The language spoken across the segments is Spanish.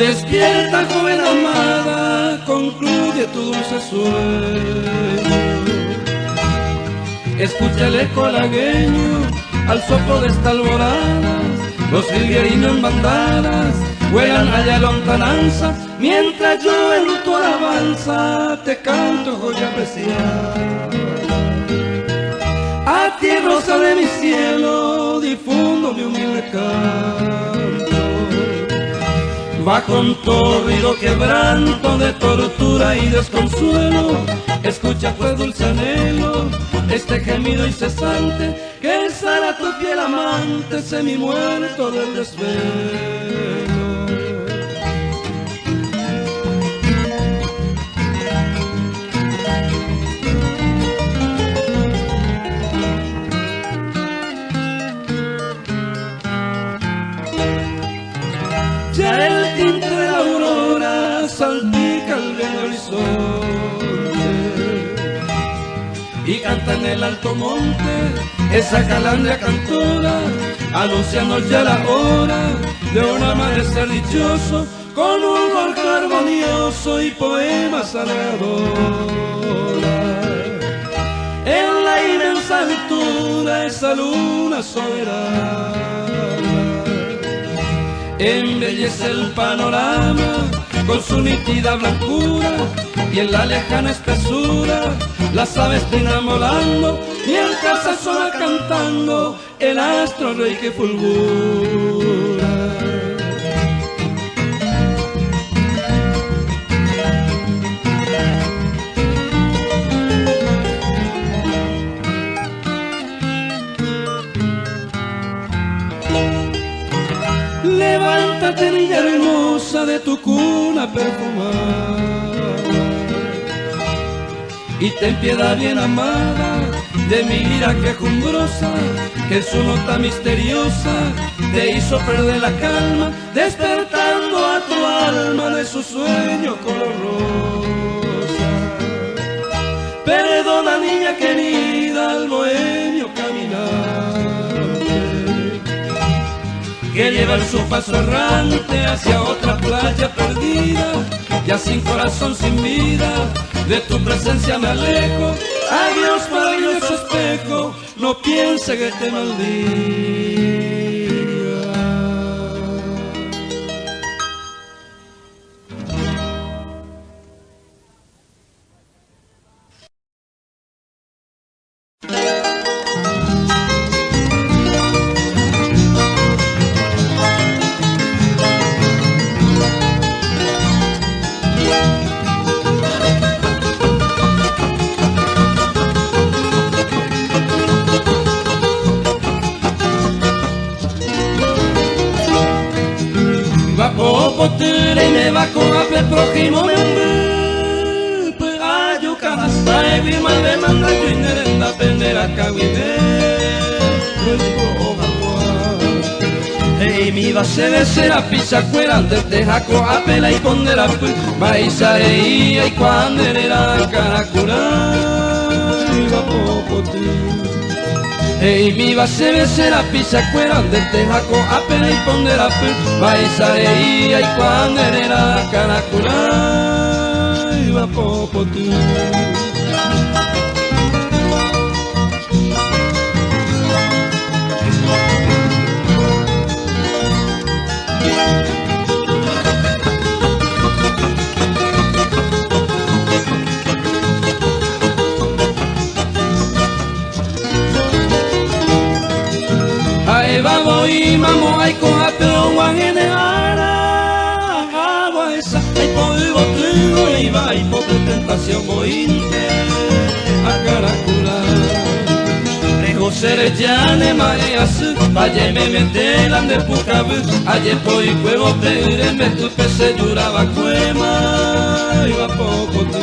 Despierta, joven amada, concluye tu dulce sueño. Escucha el eco halagueño al soplo de esta alborada. Los jilguerinos en bandadas vuelan allá lontananza, mientras yo en tu alabanza te canto, joya preciada. A ti, rosa de mi cielo, difundo mi humilde canto. Va con todo ruido quebranto de tortura y desconsuelo. Escucha pues dulce anhelo, este gemido incesante, que sana tu fiel amante, semi muerto del desvelo. Ya el tinte de la aurora salpica el bello horizonte y canta en el alto monte esa calandria cantora, anunciando ya la hora de un amanecer dichoso, con un golpe armonioso y poemas halagadora. En la inmensa altura esa luna soberana embellece el panorama con su nítida blancura, y en la lejana espesura las aves trinan volando, mientras asoma cantando el astro rey que fulgura. Levántate, niña hermosa, de tu cuna perfumada, y ten piedad bien amada de mi lira quejumbrosa, que en su nota misteriosa te hizo perder la calma, despertando a tu alma de su sueño color rosa. Perdona, niña querida, al bohemio caminante, que lleva en su paso errante hacia otra playa perdida, ya sin corazón, sin vida, de tu presencia me alejo. Adiós, maravilloso espejo, no piense que te maldiga. Y me va con ape prójimo me perayo canasta y firma de manda yo inerenda pendera caguine y mi base de cera pisa cuera antes de jaco apela y pondera maíza y cuando era caracura y va popote. Hey, mi base de cera pisa cuera del tejaco apena y pondera baizareía y cuando era caracura iba popote. Vamos y mamo ay con apeo guanene ara agua esa ay por el botrigo y va y por tentación mointe a caracula rejo seres llane mareas valle me metelan de pucabu ayer por y cuevo pere me tu pese lloraba cuema y va poco tú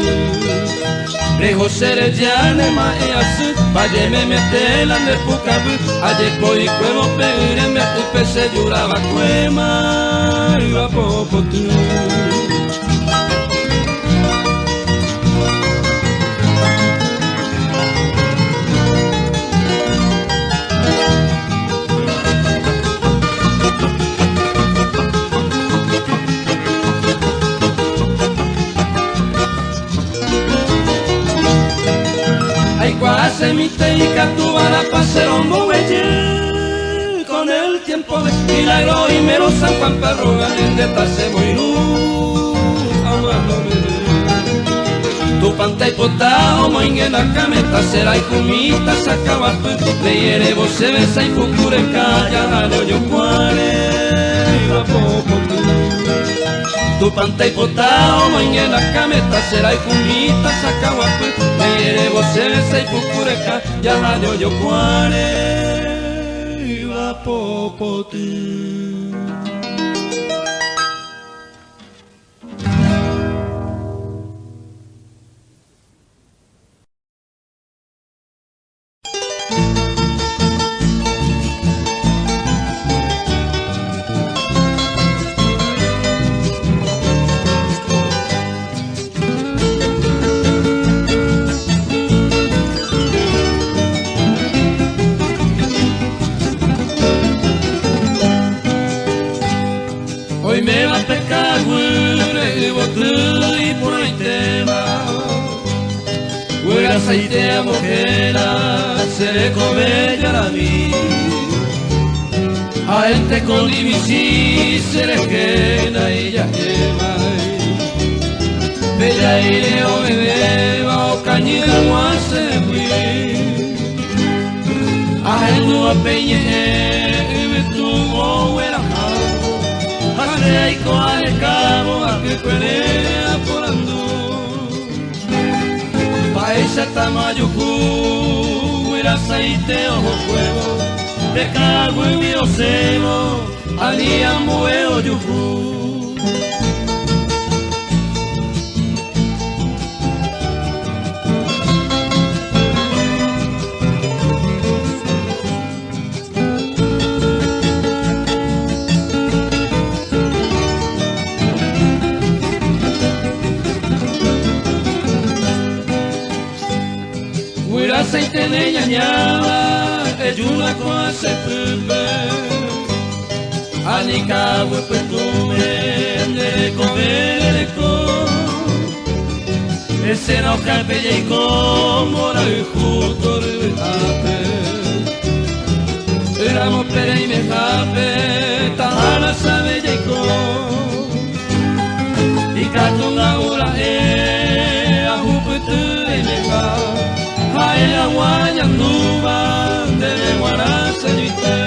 rejo seres llane mareas valle me metelan de pucabu ayer por y cuevo pere me tu pese lloraba cuema y va poco tú. semite y catubara pasero muelle con el tiempo de milagro y mero San Juan Perro de tase muy luz amándome tu panta y potao moingena cameta será y kumita sacaba le yere vos se besa y fucure calla yo cuare la popo tu panta y potao moingena cameta será y kumita sacaba le yere vos se besa y fucure calla yo cuare la popo Hoy me va a pecar, güey, y por ahí tema. Güey, aceite a mojera, se le come ya la vi. A gente con divisi se le queda y ya quema. Bella aire o bebeba o cañita guase, güey. A gente a peñe, me tuvo güera. Hase y coale cabo a que pelea por andú Paisa tamayuku Huira aceite ojo fuego Te cago en mi ocebo Alía mueo yuku Aceite de ñañaba, elluna con aceite Anica huepetume, de comer Ese no capella y como la justo rebejape Éramos pere y mejape, tajana sabe y Y catuna ura a jupetu de mejape Aela guaya nuba de guarasa yuite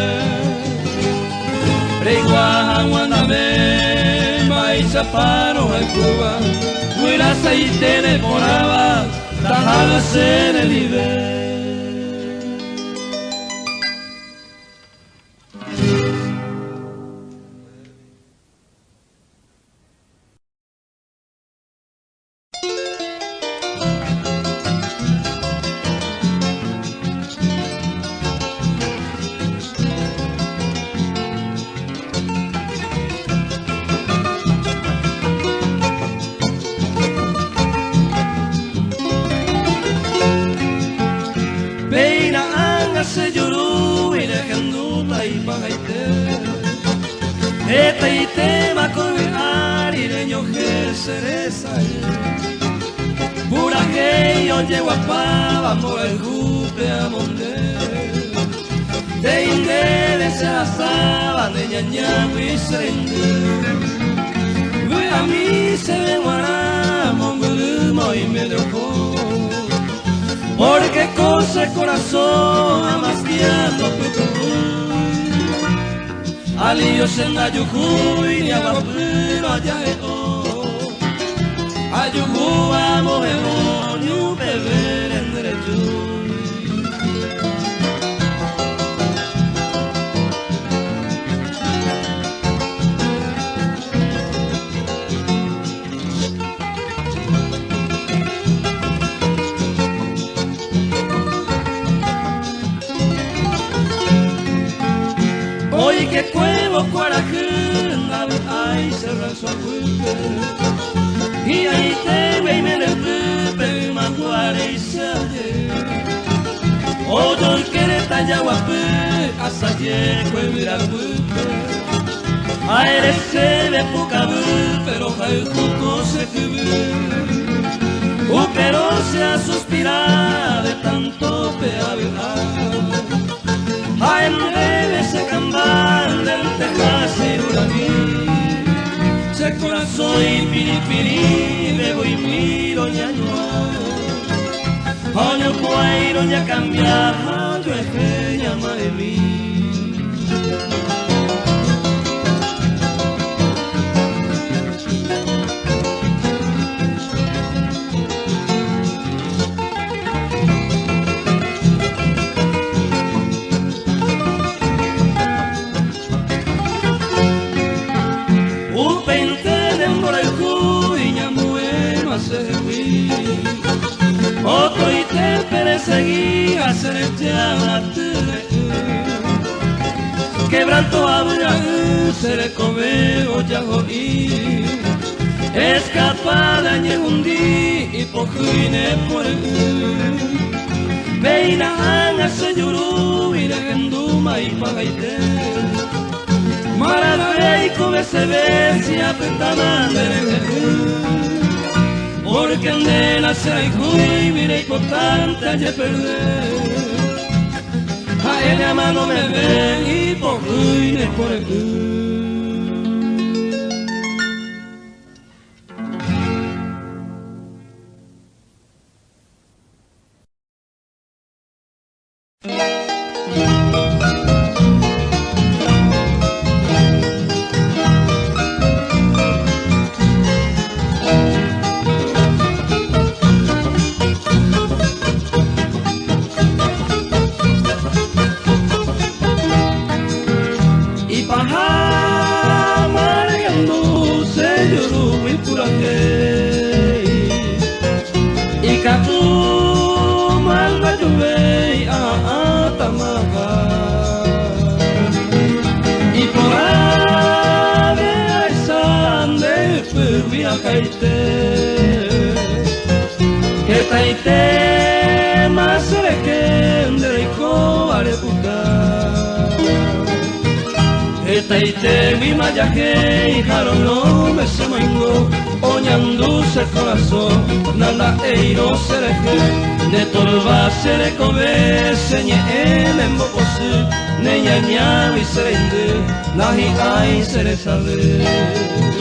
Reguaja guaname Maisa paro en Cuba Huira aceite de moraba Tajada se le libre se lloró y dejando la ipajaite Eta y tema con y leño que cereza Pura que yo llego a pava por el gupe a monte De inde de se asaba de ñañago y serende Ve a mí se ve guará mongurumo y me dejó Porque cosa corazón amastiando petujú Alío senda yujuy ni abapiro allá Ayujú amo emo ni un beber en derecho Hoy que cuevo cuarajén, ay se razó y ahí te ve y me le pepe, maguare y se Oyo que le talla guape, hasta llego y mira Aire se ve poca pero hay juco se te ve pero se ha suspirado de tanto peavelar. Ay, debe se cambal del Texas y Uraní, se corazón y piripiri, bebo y miro ñañua. Oño cuairo ya cambiado, yo es que llama de mí. Otro y te perseguí a ser echada quebranto habla se le comeo ya oí escapada ñehundí y pojuine por el veina anga se yuru y legenduma y pagaite marada y come se ve si apretana de porque ande la y mire importante hay perder. A él a mano me ven y por ruines por el Taite mi mayaje y jaro no me se mango oñanduse el corazón nada eiro se deje de torba se le come señe en embocosu ne ñaña mi serende nahi ay se le sabe.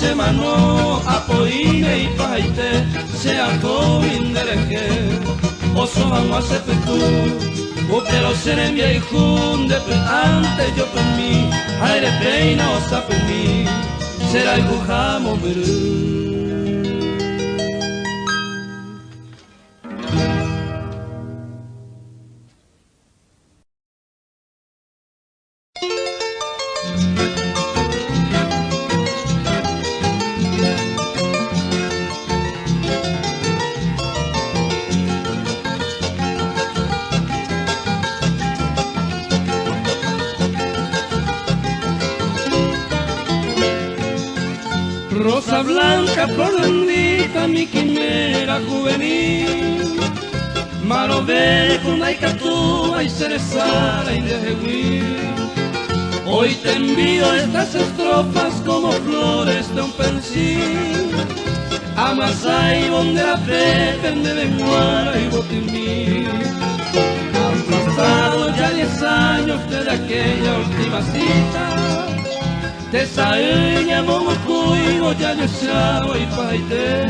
Se mano apoine y paite se acomindereje oso vamos a hacer pecu o pero ser en viejun de antes yo por mí aire peina o sape mí será el bujamo rosa blanca por bendita mi quimera juvenil malo ve con la icatúa y cerezara y de hoy te envío estas estrofas como flores de un pensil amasai donde la pepe de Benguara y Botimí han pasado ya 10 años desde aquella última cita te saeña momocuigo ya yesao y paite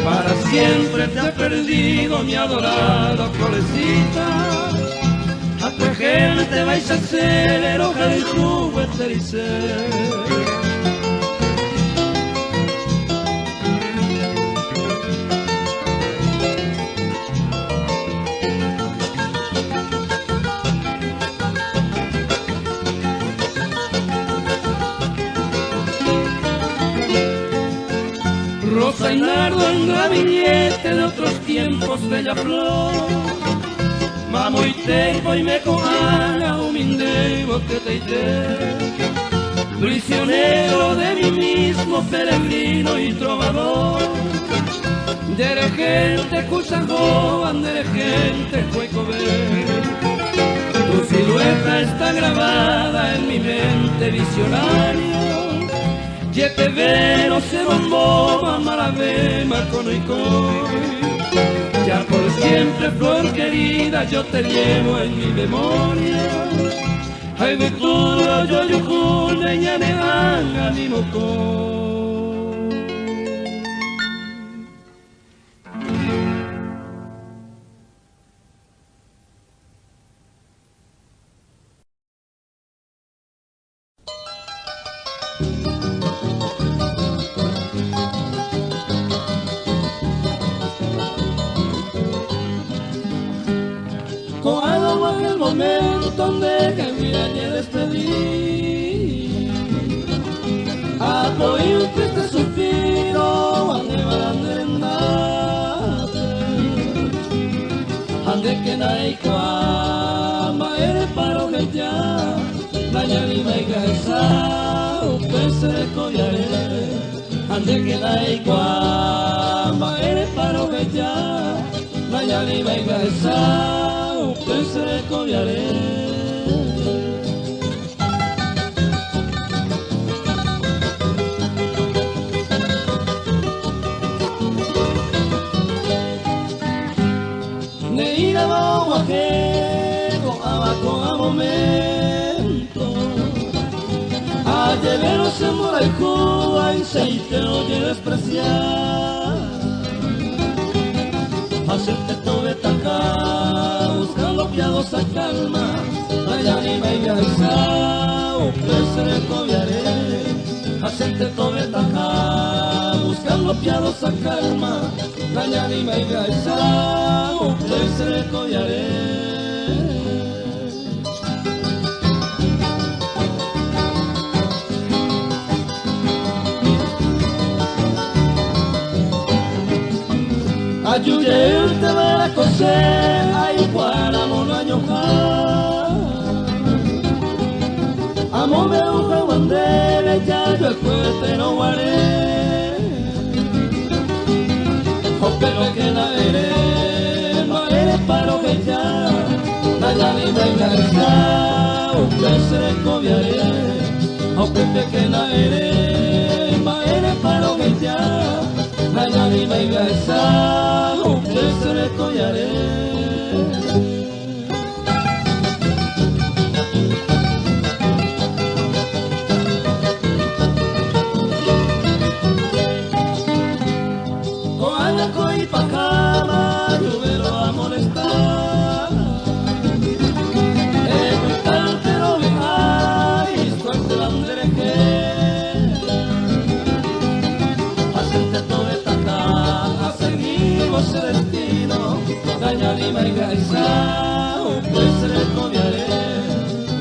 para siempre te ha perdido mi adorada florecita a tu gente vais a hacer el hoja del jugo estericer rosa y nardo en ramillete de otros tiempos, bella flor. Mamo y tengo y me cojaga un mindego que te iré, prisionero de mí mismo, peregrino y trovador. De gente cusajoban, de gente cuecover. Tu silueta está grabada en mi mente visionaria. Ye te vero se bombó, maravema con y ya por siempre, flor querida, yo te llevo en mi memoria. Ay, me turo, yo yucune, ya me haga mi moco. En el momento donde que viene despedir, apoyé un triste suspiro, ande baranderendate, ande que naikwa, eres paro que ya, nayani maiga esa, upese de coyare, ande que naikwa, eres paro que ya, nayani maiga esa. Se recobiaré. Neira va guajego, abajo a momento. A llevero se mora y Cuba y se te oye despreciar. Hacerte todo etaca, buscando piadosa calma, Nayani maiga esa, upese recobiaré. Hacerte todo etaca, buscando piadosa calma, Nayani maiga esa, upese recobiaré. Ayuye te verá coser, ay para mono añojar. Amo me uja bandera, ya yo el fuerte no guaré. O pero que na eres paro que ya, Nayani maiga esa, upese recobiaré. O pepe que na eres paro que ya, Nayani maiga esa, upese recobiaré. Y pa' cama, yo vero a molestar. Pero viajáis, cuánto la que hacerte todo esta caja, seguimos el destino. Nayani maiga esa, upese recobiaré.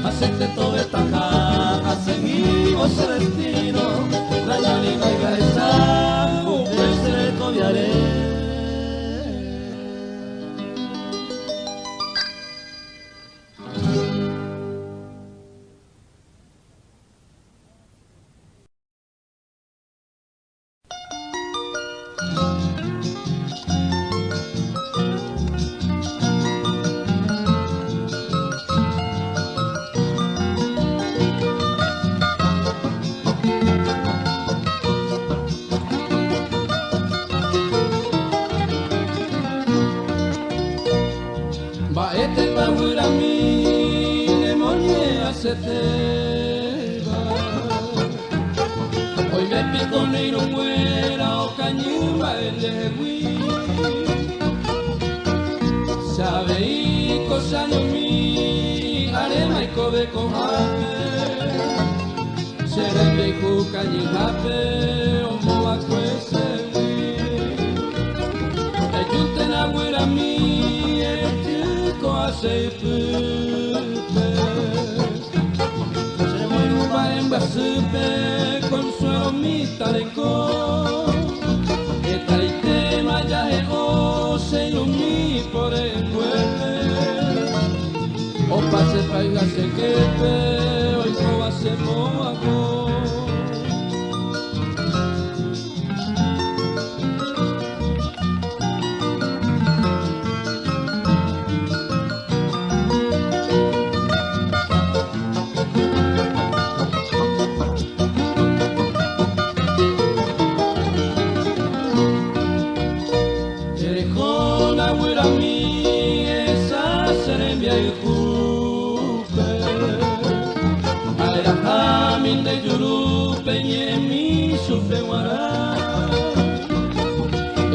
Hacerte todo esta caja, seguimos el destino. Nayani maiga esa, upese recobiaré. Baete pa' huira mi, demonie se te va. Hoy me pico ni no muera o cañuma el de hui. Sabe y cosa de mi, arema y cobe con jape. Seré mi juca y jape, o moa cuese mi. Ejute na huira mi, se muy uva en basupe, consuelo mi talenco. Oiga, se quepe, hoy no va a ser moago.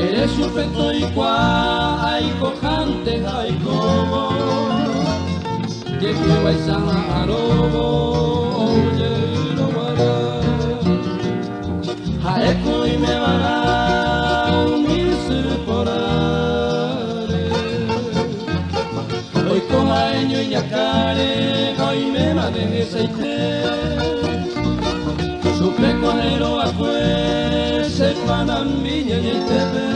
Eres sufeto y cuá, hay cojante, hay como que vais a arobo, oye, lo hará. Jaeco y me vará, mil surporare. Hoy cojaeño y yacare, hoy me maneje seite. Supe cojero a juez, se panan viña y el tepe.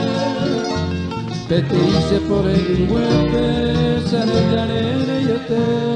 Te hice por el huepe, se arreglaré y te.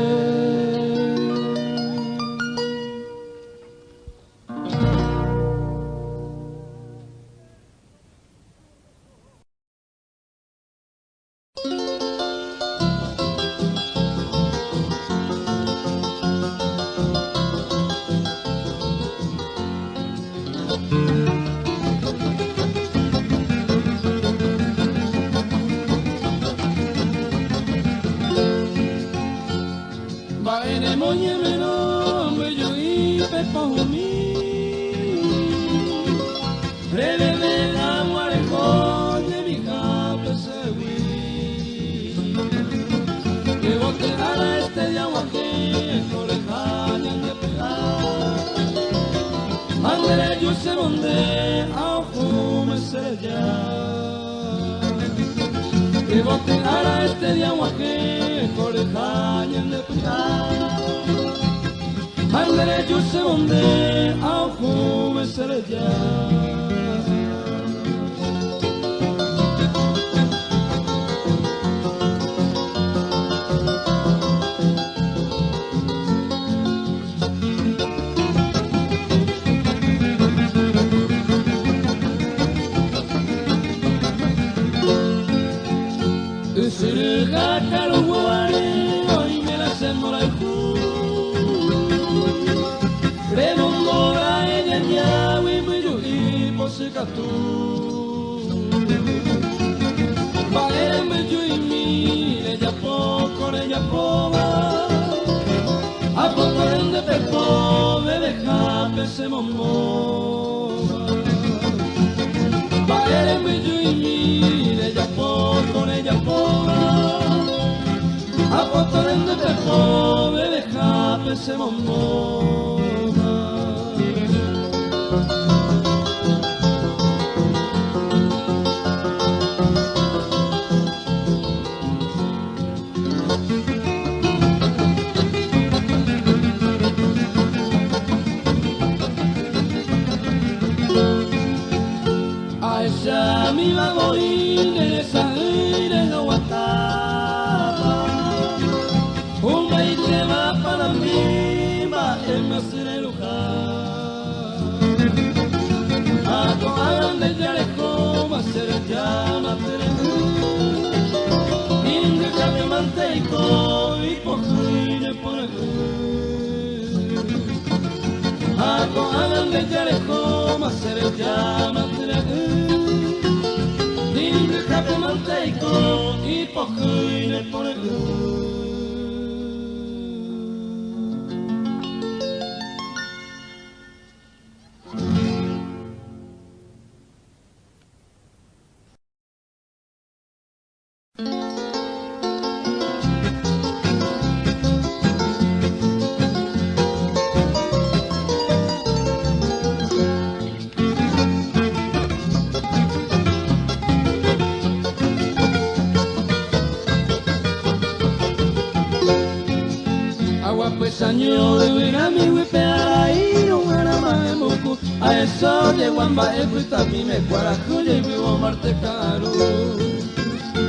Año de verami wipeara iro ngana moku a eso de guamba eputa mi me cuarajo y vivo marte caro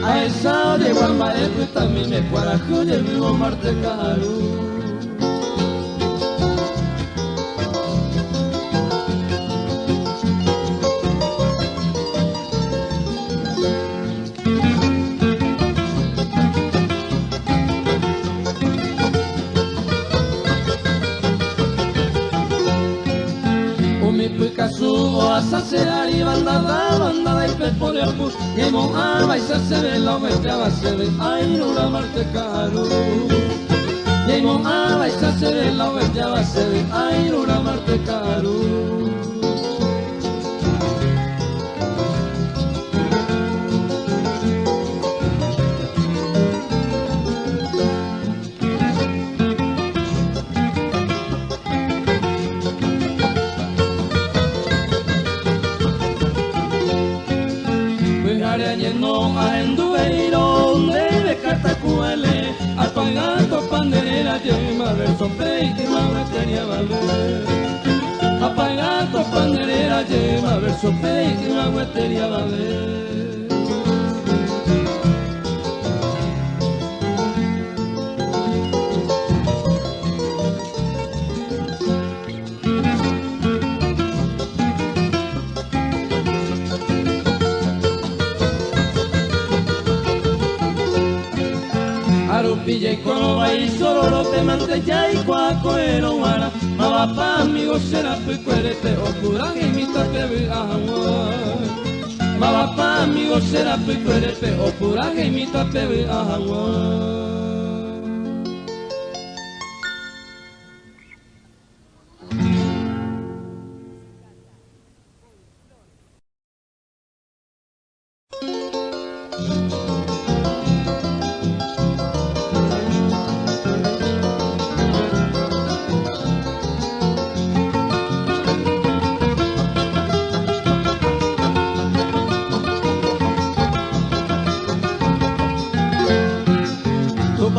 a eso de guamba eputa mi me cuarajo y vivo marte caro mi puica subo a sacear y banda y pepo de albus y mojaba y se ve la oveja base de Ainura Marte Caro. Y mojaba y se ve la oveja base de Ainura Marte Caro. No a endueiro debe catacuele apagando panderera yema verso fei que mamá quería valer apagando panderera yema verso fei que mamá quería valer. Pilla y coloba y sororo te mantella y cuacoero guara mabapa amigo será picuerete o pura gemita te ve agua mabapa amigo será picuerete o pura gemita te ve agua.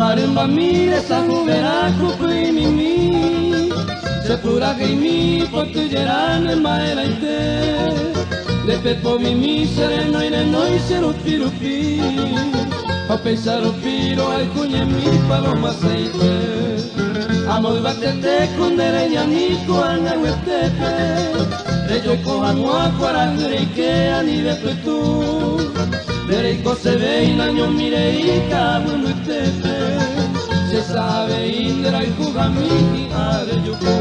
Paremba mire sa juvera cucui mimi se pura que mi potu gerane maera ite de pepo mimi sereno y no y serupi pa pensar o piro al cuñe mi paloma aceite amo y batete con dereña ni coanga huetepe reyo y cojanua cuarangre y que ani de petu Dereiko se ve y naño mire y cabo en tepe se sabe indra y jugami y are yuku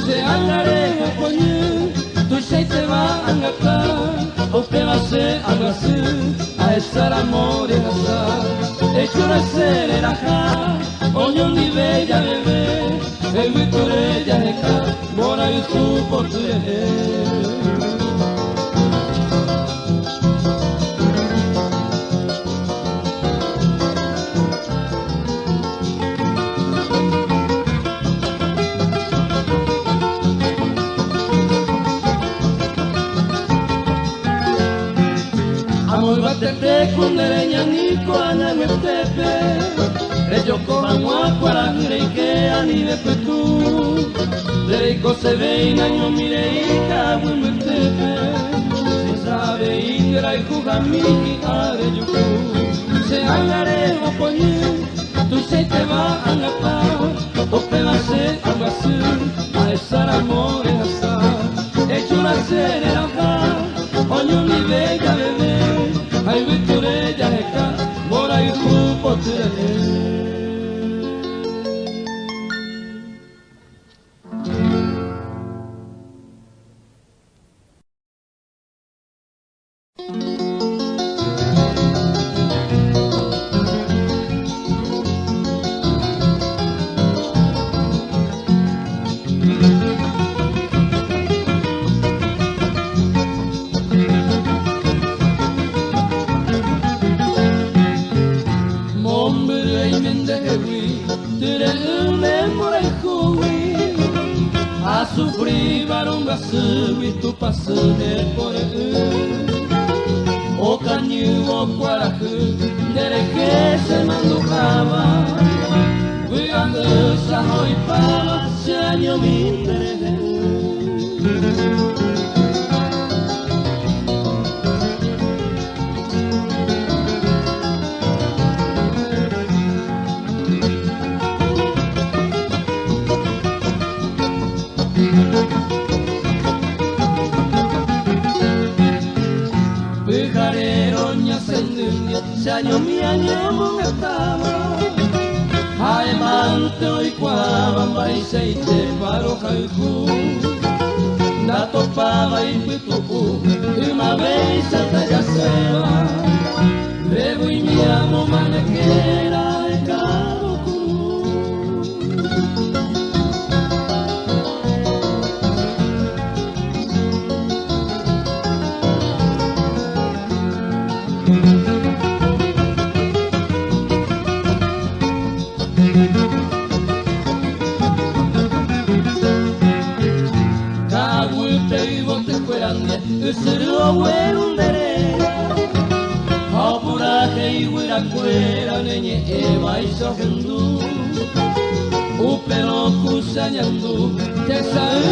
se angare japoñe tu se te va a angatar o te va a ser a estar amor en azar hecho de ser era ja oño ni bella bebé el vitore ya deja mora y tu por tu Batete con dereña ni coana en el tepe Reyo cojan guacuarangre y que ani de petú Dereiko se ve y naño mire y cago en el tepe Se sabe indra y jugami y are yuku Se angare o poñe tu se te va a angapar O pedase a basur a estar amor en azar Hecho la serera oño mi bella bebé Ay, Victoria, ya está, mora y tu potere. Sufrir varón gasu y tu pasane por o cañu o cuaraju dereje se mandujaba cuidando esa hoy para se año mi se año mi año mongatama Aemante hoy cuabamba y seite paro jaiku topaba y Pitucu, y una vez Santa ya se va. Bebo y mi amo manequera de caro Serio bueno derera, apuraje y huiracuera, neñe eva y sojendu, upero kusañandu, te sabe